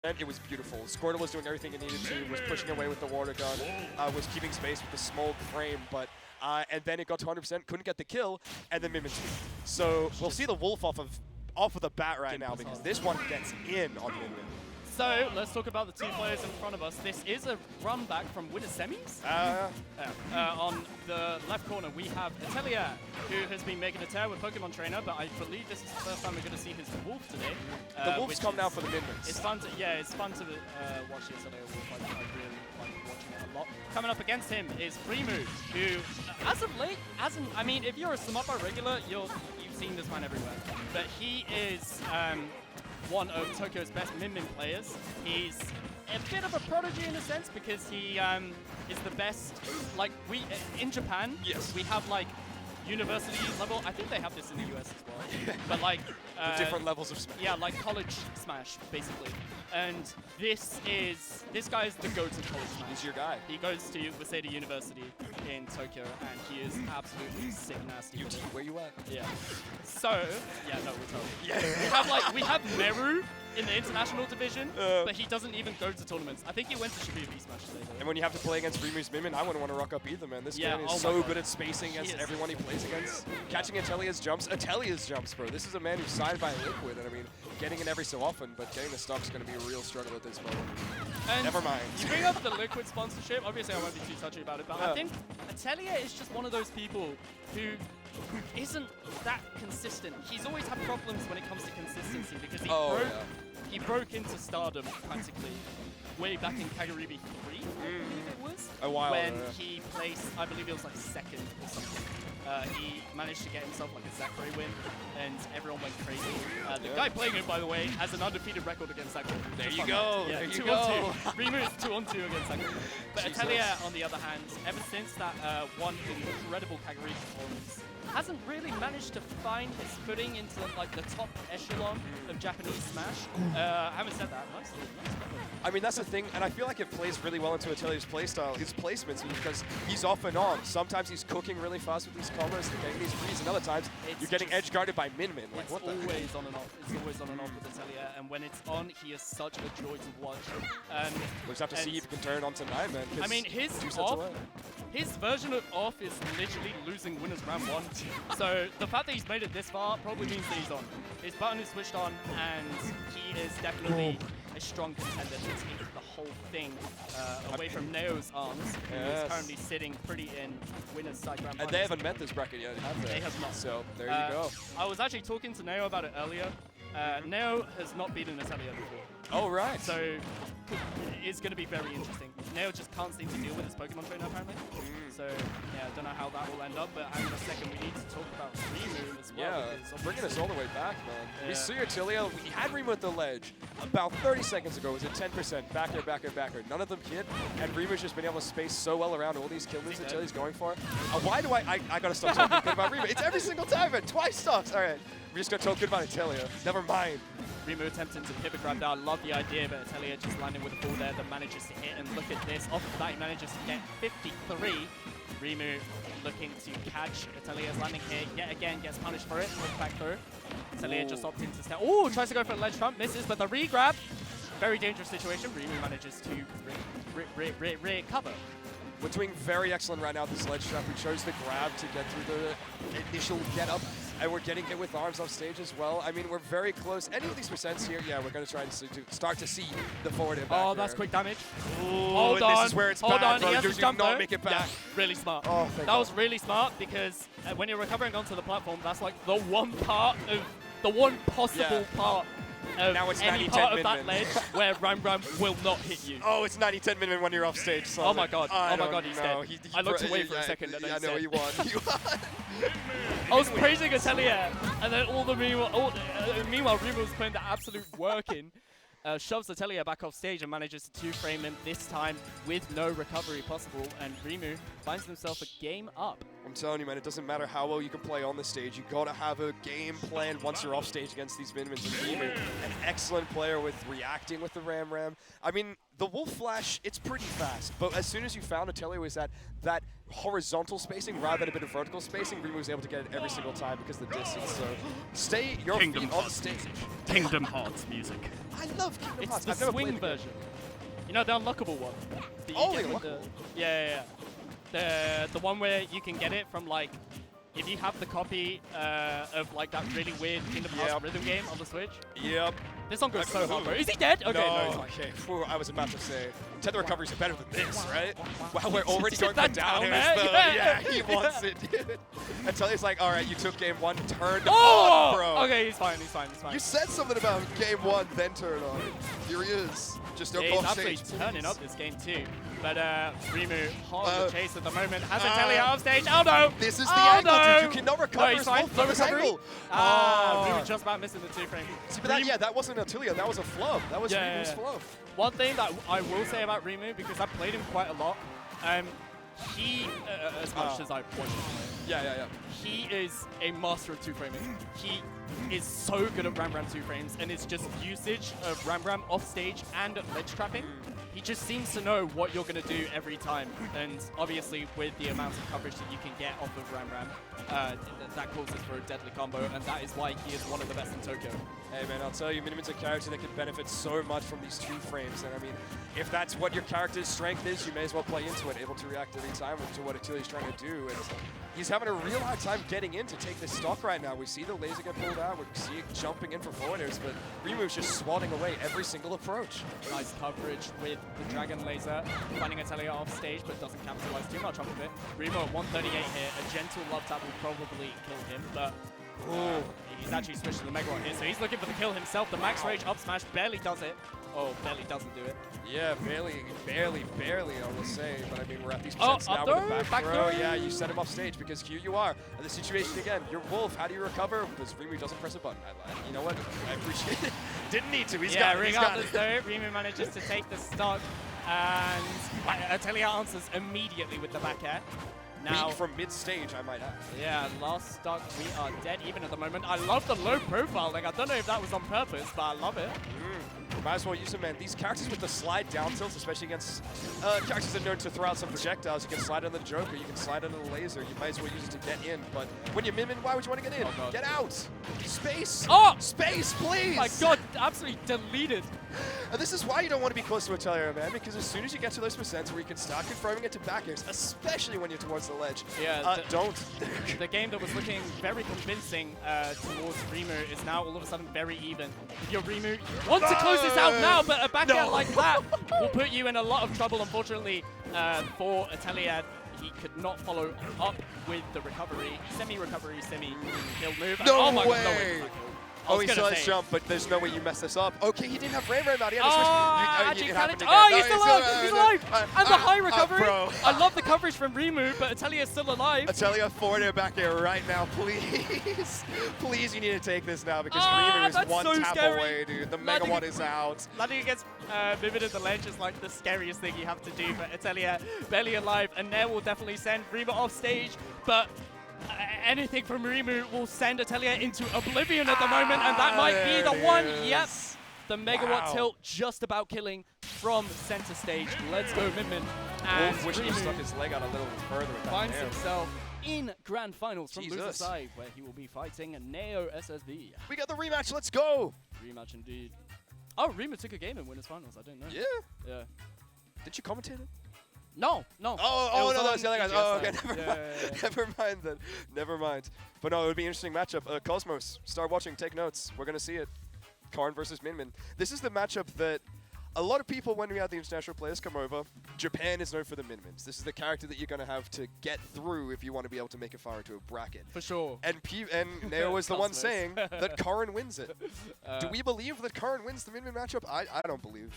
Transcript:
It was beautiful. Squirtle was doing everything it needed to, was pushing away with the water gun, was keeping space with the small frame, but and then it got to 100%, couldn't get the kill, and then Min. So we'll see the Wolf off of the bat right now because this one gets in on Min. So let's talk about the two players in front of us. This is a run back from winner semis. On the left corner, we have Atelier, who has been making a tear with Pokemon Trainer, but I believe this is the first time we're going to see his Wolf today. The Wolf's come now for the minions. It's fun to, it's fun to watch the Atelier Wolf. I really like watching it a lot. Coming up against him is Rimu, who, as of late, I mean, if you're a Sumapa regular, you've seen this man everywhere. But he is one of Tokyo's best Min players. He's a bit of a prodigy in a sense because he is the best. Like in Japan, yes, we have like university level. I think they have this in the US as well. But like the different levels of Smash. Yeah, like college Smash basically. And this guy is the go-to college Smash. He's your guy. He goes to Waseda University in Tokyo, and he is absolutely sick nasty. UT, where you at? Yeah. So yeah, no, we're totally. Yeah. we have Meru in the international division, but he doesn't even go to tournaments. I think he went to Shibuya V-Smash today, though. And when you have to play against Rimu's Min, I wouldn't want to rock up either, man. This guy is so good at spacing against everyone he plays against. Catching Atelier's jumps, bro. This is a man who's signed by Liquid, and I mean, getting it every so often, but getting the stock is going to be a real struggle at this moment. And never mind. You bring up the Liquid sponsorship. Obviously, I won't be too touchy about it, but I think Atelier is just one of those people who isn't that consistent. He's always had problems when it comes to consistency because he broke into stardom practically way back in Kaguribi 3, I believe it was. A while when he placed, I believe it was like second or something. He managed to get himself like a Zachary win, and everyone went crazy. The guy playing it, by the way, has an undefeated record against Zachary. There you go. Yeah, there you 2 go. on 2. Rimu is 2 on 2 against Zachary. But Jesus. Atelier, on the other hand, ever since that one incredible Kaguri performance, hasn't really managed to find his footing into like the top echelon of Japanese Smash. Having said that, nice. I mean, that's the thing, and I feel like it plays really well into Atelier's playstyle, his placements, because he's off and on. Sometimes he's cooking really fast with these combos, getting these reads, and other times you're getting edge guarded by Min. Like, it's always on and off. It's always on and off with Atelier, and when it's on, he is such a joy to watch. We'll just have to see if he can turn it on tonight, man. I mean, his version of off is literally losing winners round 1. So the fact that he's made it this far probably means that he's on. His button is switched on, and he is definitely a strong contender to take the whole thing away from Neo's arms, who is currently sitting pretty in winner's side grand. And they haven't met this bracket yet, have they? They have not. So there you go. I was actually talking to Neo about it earlier. Neo has not beaten Atelier before. Oh, right. So it's going to be very interesting. Neo just can't seem to deal with his Pokemon trainer, apparently. So, yeah, I don't know how that will end up, but in a second we need to talk about Rimu as well. Yeah, bringing us all the way back, man. Yeah. We see Atelier, we had Rimu at the ledge about 30 seconds ago. It was at 10%, backer. None of them hit, and Rimu's just been able to space so well around all these kill moves Atelier's going for. Why do I gotta stop talking good about Rimu. It's every single time, man. Twice stops. All right, we're just gonna talk good about Atelier. Never mind. Rimu attempting to pivot grab there. I love the idea, but Atelier just landing with the ball there that manages to hit. And look at this. Off of that, he manages to get 53. Rimu looking to catch Atelier's landing here. Yet again, gets punished for it. Look back through. Atelier just opts into step. Oh, tries to go for a ledge trump. Misses, but the re-grab. Very dangerous situation. Rimu manages to recover. We're doing very excellent right now with this ledge trap. We chose the grab to get through the initial get up, and we're getting hit with arms off stage as well. I mean, we're very close. Any of these percents here, yeah, we're going to try to start to see the forward hit back. Oh, that's quick damage. Hold on. This is where it's bad, bro. He has to jump not make it back. Yeah, really smart. Oh, that was really smart because when you're recovering onto the platform, that's like the one possible part of now it's any part of that ledge where Ram will not hit you. Oh, it's 90-10 min when you're off stage. So oh my god, he's dead. I looked away for a second and then I know he won. I was praising Atelier, and then meanwhile Rimu was putting the absolute work in. Shoves Atelier back off stage and manages to 2-frame him, this time with no recovery possible, and Rimu finds himself a game up. I'm telling you, man, it doesn't matter how well you can play on the stage. You gotta have a game plan once you're off stage against these Minimins. And Rimu, an excellent player with reacting with the Ram Ram. I mean, the Wolf Flash, it's pretty fast, but as soon as you found Atelier was that horizontal spacing rather than a bit of vertical spacing, Rimu was able to get it every single time because of the distance. So stay your feet on the stage. Kingdom Hearts music. I love Kingdom Hearts. It's I've the never swing played it. version. You know, the unlockable one. that you Oh, get the with unlockable. Yeah. The one where you can get it from, like, if you have the copy of, like, that really weird Kingdom Hearts rhythm game on the Switch. Yep. This song goes so hard, bro. Is he dead? Okay, no, he's fine. Okay. Whew, I was about to say, tether recoveries are better than this, right? Wow, we're already Sit going for that down, down man. airs, though. Yeah. Yeah, he wants it, dude. Atelier's like, all right, you took game one, turned Oh! on, bro. Okay, he's fine. You said something about game one, then turn on. Here he is. Just don't Yeah, go he's off absolutely stage. turning up this game too. But Rimu, hard on the chase at the moment, has uh, Atelier off stage. Oh no! This is the Oh, angle, no. dude. You cannot recover No, he's as fine. well No from this recovery. angle. Rimu just about missing the 2-frame. See, but that wasn't Atelier. That was a flub. That was Rimu's flub. One thing that I will say about Rimu, because I've played him quite a lot, he, as much as I've watched him play, Yeah. he is a master of 2-framing. He is so good at Ram Ram 2-frames, and it's just usage of Ram Ram off stage and at ledge trapping. He just seems to know what you're going to do every time, and obviously with the amount of coverage that you can get off of Ram Ram, that causes for a deadly combo, and that is why he is one of the best in Tokyo. Hey man, I'll tell you, Minimin's a character that can benefit so much from these 2 frames, and I mean, if that's what your character's strength is, you may as well play into it, able to react every time to what Atelier's trying to do, and he's having a real hard time getting in to take this stock right now. We see the laser get pulled out, we see it jumping in for forwarders, but Rimu's just swatting away every single approach. Nice coverage with the Dragon Laser, finding Atelier off stage, but doesn't capitalize too much off of it. Rimu at 138 here, a gentle love tap will probably kill him, but he's actually switched to the Megawatt here, so he's looking for the kill himself. The max rage up smash barely does it. Oh, barely doesn't do it. Yeah, barely, I will say, but I mean, we're at these Oh, percents now up with throw, the back back throw. throw. Yeah, you set him off stage because here you are. And the situation again, you're Wolf, how do you recover? Because Rimu doesn't press a button. You know what? I appreciate it. Didn't need to, he's got it, he's got regardless it. though, Rimu manages to take the stock, and Atelier answers immediately with the back air. Now, Weak from mid-stage, I might add. yeah, last stock, we are dead even at the moment. I love the low profiling. I don't know if that was on purpose, but I love it. Might as well use them, man. These characters with the slide down tilts, especially against characters that are known to throw out some projectiles, you can slide on the Joker, you can slide on the laser, you might as well use it to get in. But when you're Minimin, why would you want to get in? Oh, God. Get out! Space! Oh! Space, please! My God, absolutely deleted. And this is why you don't want to be close to Atelier, man, because as soon as you get to those percents where you can start confirming it to back airs, especially when you're towards the ledge, don't. The game that was looking very convincing towards Rimu is now all of a sudden very even. If you're Rimu, you want to close this out now, but a back air like that will put you in a lot of trouble, unfortunately, for Atelier. He could not follow up with the recovery, semi-recovery, semi-kill move. No oh my way! God, no way. Oh, he still has jump, but there's no way you mess this up. Okay, he didn't have Ram Ram out. He had to switch. Actually, it happened oh, again. he's still alive! He's alive! And the high recovery! Bro. I love the coverage from Rimu, but Atelier's still alive. Atelier forward air back air right now, please. Please, you need to take this now because Rimu is that's one so tap scary. away, dude. The Landing- Megawatt is out. Landing against Vivid at the ledge is like the scariest thing you have to do, but Atelier barely alive, and Nair will definitely send Rimu off stage, but anything from Rimu will send Atelier into oblivion at the moment, and that might be the one. Yep. The Megawatt tilt just about killing from center stage. Let's go, Minmin. And Wolf wishing he stuck his leg out a little further with that finds nair. himself in grand finals from loser Jesus. side, where he will be fighting Neo SSB. We got the rematch, let's go. Rematch indeed. Oh, Rimu took a game in winners finals. I didn't know. Yeah. Yeah. Did you commentate it? No. Oh, no, that's the other guys. Oh, okay, EGS never side. mind. Yeah. Never mind then. Never mind. But no, it would be an interesting matchup. Cosmos, start watching, take notes. We're going to see it. Karn versus Minmin. This is the matchup that a lot of people, when we have the international players come over, Japan is known for the Minmins. This is the character that you're going to have to get through if you want to be able to make it far into a bracket. For sure. And Neo was the one Cosmos. saying that Karn wins it. Do we believe that Karn wins the Minmin matchup? I don't believe.